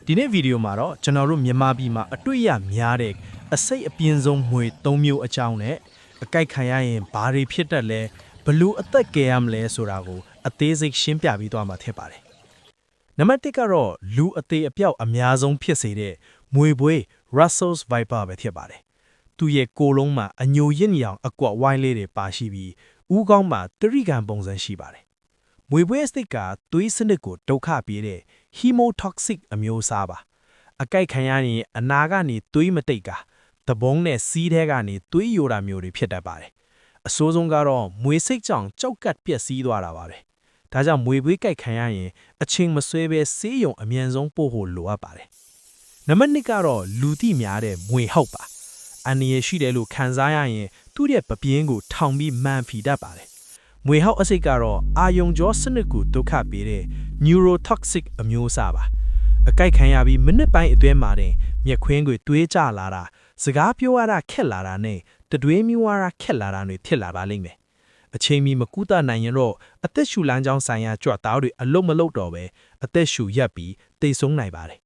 ဒီနေ့ဗီဒီယိုမှာတော့ကျွန်တော်တို့မြန်မာပြည်မှာအတွေ့ရများတဲ့အစိတ်အပြင်းဆုံးငွေ၃မျိုးအကြောင်းနဲ့အကြိုက်ခံရရင်ဘာတွေဖြစ်တတ်လဲဘလို့အသက်ကယ်ရမလဲဆိုတာကိုအသေးစိတ်ရှင်းပြပြီးသွားမှာဖြစ်ပါတယ်။နံပါတ်1ကတော့လူအသေးအပြောက်အများဆုံးဖြစ်စေတဲ့မွေပွေး Russell's Viper ပဲဖြစ်ပါတယ်။သူ့ရဲ့ကိုယ်လုံးမှာအညိုရင့်ရောင်အကွက်ဝိုင်းလေးတွေပါရှိပြီးဦးခေါင်းမှာတရိကန်ပုံစံရှိပါတယ်။မွေပွေးအစိတ်ကသွေးစနစ်ကိုဒုက္ခပေးတဲ့ hemotoxic အမျိုးအစားပါအကြိုက်ခံရရင်အနာကနေသွေးမတိတ်ကသဘုံနဲ့စီးထဲကနေသွေးယိုတာမျိုးတွေဖြစ်တတ်ပါတယ်အဆိုးဆုံးကတော့မွေစိတ်ကြောင့်ကြောက်ကတ်ပျက်စီးသွားတာပါပဲဒါကြောင့်မွေပွေးကြိုက်ခံရရင်အချိန်မဆွဲဘဲဆေးရုံအမြန်ဆုံးပို့ဖို့လိုအပ်ပါတယ်နံပါတ်2ကတော့လူသိများတဲ့မွေဟောက်ပါအန္တရာယ်ရှိတယ်လို့ခံစားရရင်သူ့ရဲ့ပပြင်းကိုထောင်ပြီးမှန်ဖီတတ်ပါတယ်မွေဟောက်အစိတ်ကတော့အာယုံကြောစနစ်ကိုဒုက္ခပေးတဲ့ neurotoxic အမျိုးအစားပါအကြိုက်ခံရပြီးမိနစ်ပိုင်းအတွင်းမှာတင်မျက်ခွင်းကိုတွေးကြလာတာစကားပြောရတာခက်လာတာနဲ့တတွေးမျိုးရတာခက်လာတာတွေဖြစ်လာပါလိမ့်မယ်အချိန်မီမကူတာနိုင်ရင်တော့အသက်ရှူလမ်းကြောင်းဆိုင်ရာကြွသားတွေအလုံးမလုံးတော့ပဲအသက်ရှူရပ်ပြီးတိတ်ဆုံးနိုင်ပါတယ်